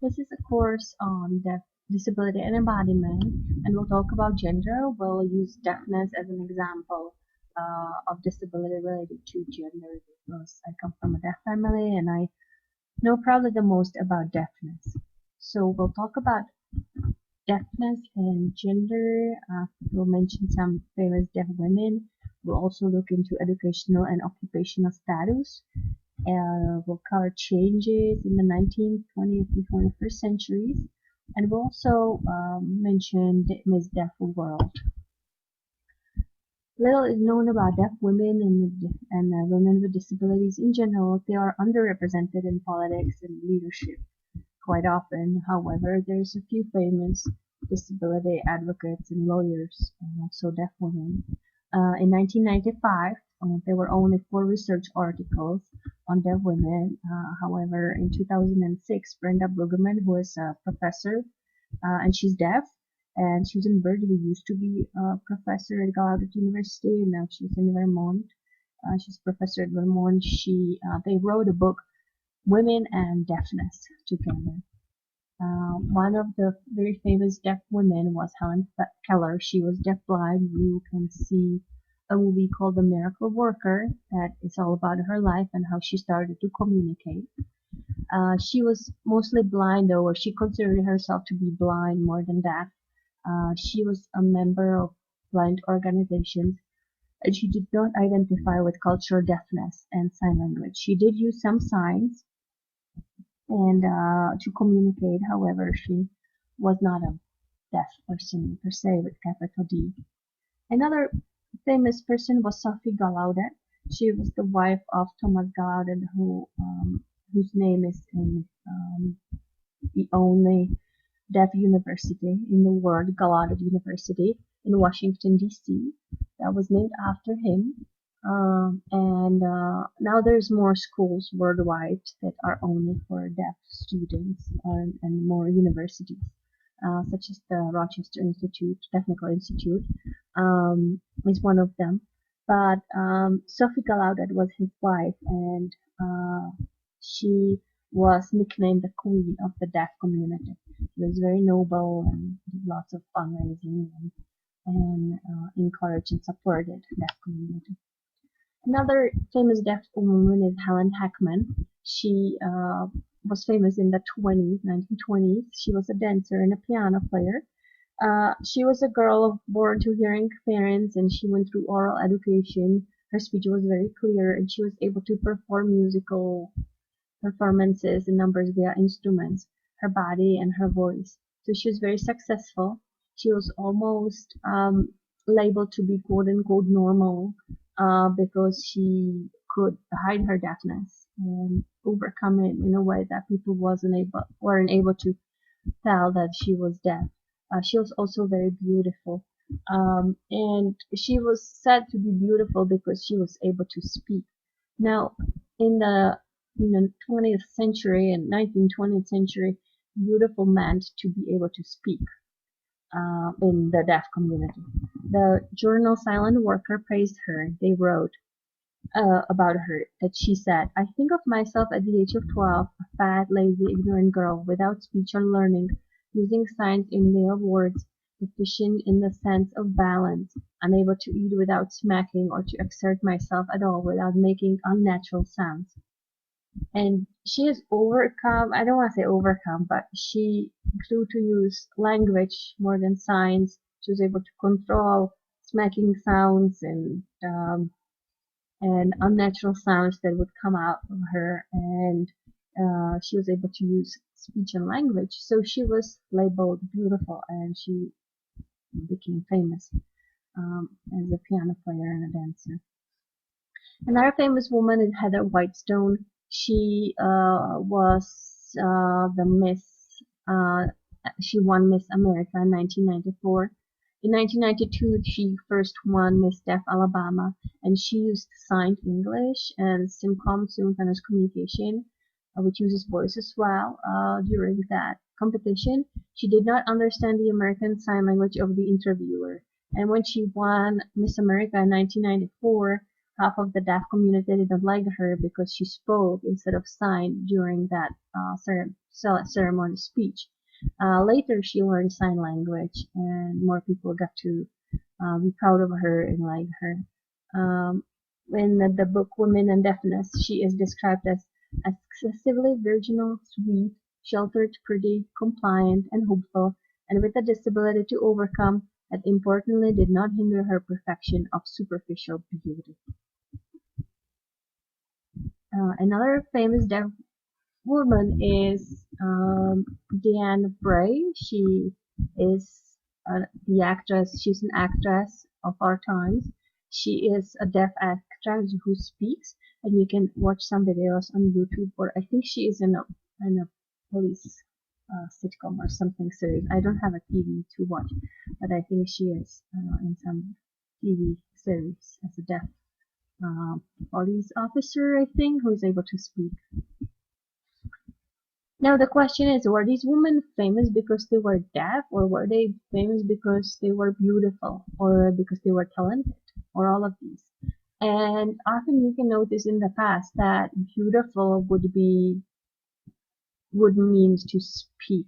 This is a course on disability and embodiment, and we'll talk about gender. We'll use deafness as an example of disability related to gender because I come from a deaf family and I know probably the most about deafness. So we'll talk about deafness and gender. We'll mention some famous deaf women. We'll also look into educational and occupational status. We'll cover changes in the 19th, 20th, and 21st centuries, and we'll also mention the Miss Deaf World. Little is known about deaf women and women with disabilities in general. They are underrepresented in politics and leadership quite often. However, there's a few famous disability advocates and lawyers, and also deaf women. In 1995, there were only 4 research articles on deaf women. However, in 2006, Brenda Brueggemann, who is a professor, and she's deaf, and Susan Bird, who used to be a professor at Gallaudet University, and now she's in Vermont. She's a professor at Vermont. They wrote a book, Women and Deafness, together. One of the very famous deaf women was Helen Keller. She was deafblind. You can see a movie called The Miracle Worker that is all about her life and how she started to communicate. She was mostly blind, though, or she considered herself to be blind more than deaf. She was a member of blind organizations, and she did not identify with cultural deafness and sign language. She did use some signs and to communicate. However, she was not a deaf person per se with capital D. Another famous person was Sophie Gallaudet. She was the wife of Thomas Gallaudet, whose name is in the only deaf university in the world, Gallaudet University in Washington, D.C. That was named after him. Now there's more schools worldwide that are only for deaf students, and more universities, such as the Rochester Institute, Technical Institute, is one of them. But Sophie Gallaudet was his wife, and she was nicknamed the Queen of the Deaf Community. She was very noble and did lots of fundraising and encouraged and supported the deaf community. Another famous deaf woman is Helen Hackman. She was famous in the 1920s. She was a dancer and a piano player. She was a girl born to hearing parents, and she went through oral education. Her speech was very clear, and she was able to perform musical performances and numbers via instruments, her body and her voice. So she was very successful. She was almost labeled to be quote unquote normal because she could hide her deafness and overcome it in a way that people weren't able to tell that she was deaf. She was also very beautiful, and she was said to be beautiful because she was able to speak. Now, in the 20th century and 19th, 20th century, beautiful meant to be able to speak in the deaf community. The journal Silent Worker praised her. They wrote about her that she said, "I think of myself at the age of 12, a fat, lazy, ignorant girl without speech or learning, using signs in way of words, deficient in the sense of balance, unable to eat without smacking or to exert myself at all without making unnatural sounds." And she has overcome, I don't want to say overcome, but she grew to use language more than signs. She was able to control smacking sounds and unnatural sounds that would come out of her, and she was able to use speech and language. So she was labeled beautiful, and she became famous as a piano player and a dancer. Another famous woman is Heather Whitestone. She was the Miss. She won Miss America in 1994. In 1992, she first won Miss Deaf Alabama, and she used signed English and simultaneous communication, which uses voice as well. During that competition, she did not understand the American Sign Language of the interviewer, and when she won Miss America in 1994, half of the deaf community didn't like her because she spoke instead of signed during that ceremony speech. Later, she learned sign language, and more people got to be proud of her and like her. In the book Women and Deafness, she is described as excessively virginal, sweet, sheltered, pretty, compliant, and hopeful, and with a disability to overcome that importantly did not hinder her perfection of superficial beauty. Another famous deaf woman is Diane Bray. She is the actress. She's an actress of our times. She is a deaf actress who speaks, and you can watch some videos on YouTube. Or I think she is in a police sitcom or something series. I don't have a TV to watch, but I think she is in some TV series as a deaf uh, police officer, I think, who is able to speak. Now the question is, were these women famous because they were deaf, or were they famous because they were beautiful, or because they were talented, or all of these? And often you can notice in the past that beautiful would mean to speak.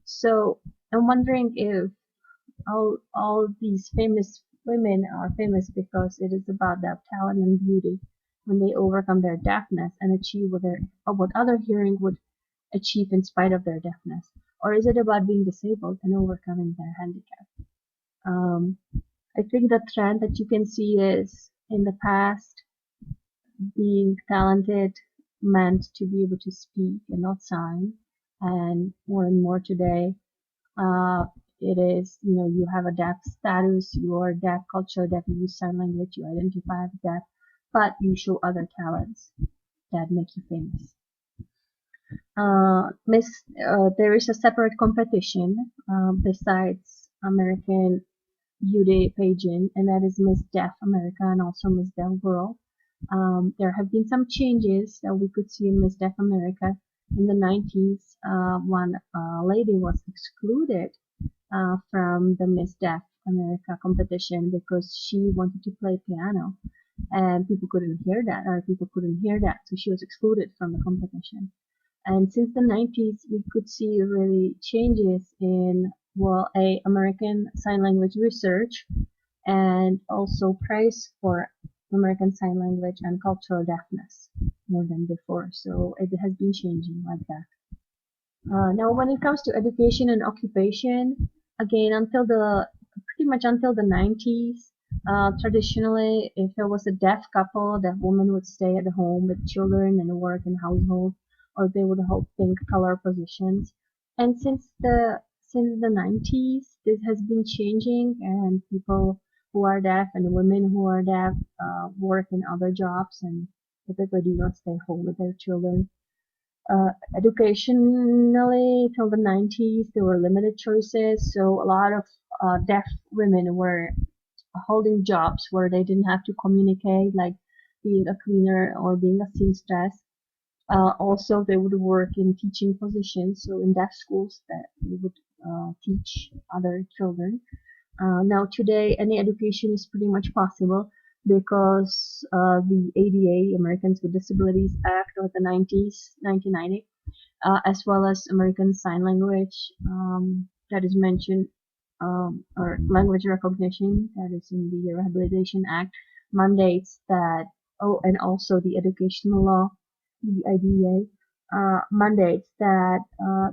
So I'm wondering if all these famous women are famous because it is about their talent and beauty when they overcome their deafness and achieve what other hearing would achieve in spite of their deafness? Or is it about being disabled and overcoming their handicap? Um, I think the trend that you can see is in the past, being talented meant to be able to speak and not sign. And more today, uh, it is, you have a deaf status, you are deaf culture, deaf, you use sign language, you identify as deaf, but you show other talents that make you famous. There is a separate competition besides American Beauty pageant, and that is Miss Deaf America and also Miss Deaf World. There have been some changes that we could see in Miss Deaf America. In the 90s, one lady was excluded from the Miss Deaf America competition because she wanted to play piano, and people couldn't hear that, or people couldn't hear that, so she was excluded from the competition. And since the 90s, we could see really changes in, American Sign Language research and also praise for American Sign Language and cultural deafness more than before. So it has been changing like that. Now, when it comes to education and occupation, again, pretty much until the 90s, traditionally, if there was a deaf couple, that woman would stay at home with children and work in household, or they would hold pink collar positions. And since the 90s, this has been changing, and people who are deaf and women who are deaf work in other jobs and typically do not stay home with their children. Educationally, till the 90s, there were limited choices, so a lot of deaf women were holding jobs where they didn't have to communicate, like being a cleaner or being a seamstress. Also, they would work in teaching positions, so in deaf schools that they would teach other children. Now today, any education is pretty much possible because the ADA, Americans with Disabilities Act of the 90s, 1990, as well as American Sign Language that is mentioned, or language recognition that is in the Rehabilitation Act, mandates that, and also the educational law, the IDEA, mandates that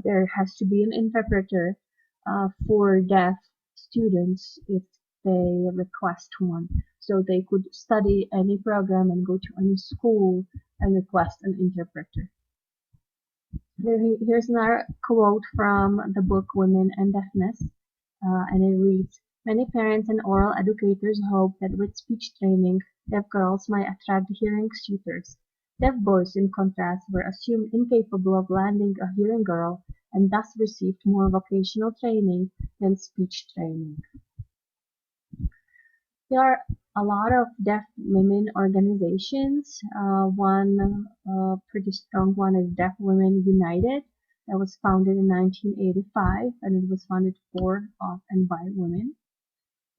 there has to be an interpreter for deaf students if they request one. So they could study any program and go to any school and request an interpreter. Here's another quote from the book Women and Deafness, and it reads, "Many parents and oral educators hope that with speech training, deaf girls might attract hearing suitors. Deaf boys, in contrast, were assumed incapable of landing a hearing girl and thus received more vocational training than speech training." There are a lot of deaf women organizations. One pretty strong one is Deaf Women United, that was founded in 1985, and it was founded for, of, and by women.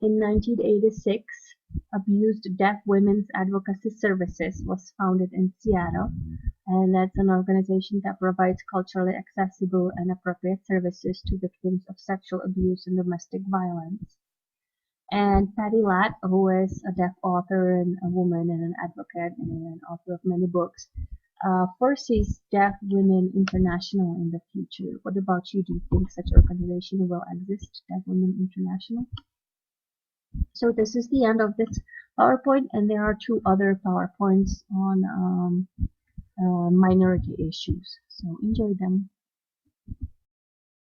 In 1986, Abused Deaf Women's Advocacy Services was founded in Seattle, and that's an organization that provides culturally accessible and appropriate services to victims of sexual abuse and domestic violence. And Patty Latt, who is a deaf author and a woman and an advocate and an author of many books, foresees Deaf Women International in the future. What about you? Do you think such organization will exist, Deaf Women International? So this is the end of this PowerPoint, and there are two other PowerPoints on minority issues. So enjoy them.